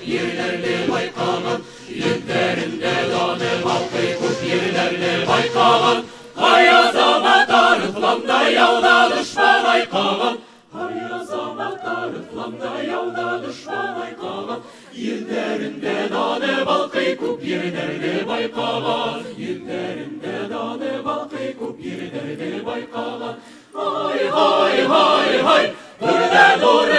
yerlerde baykalan, yüzlerinde danı balkı kup yerlerde baykalan. Hayazama tarıflamda yavda düşman aykalan, hayazama tarıflamda yavda düşman aykalan. Yerlerinde danı balkı kup yerlerde baykalan, yerlerinde danı balkı kup yerlerde baykalan. Hay hay hay hay, burada doğru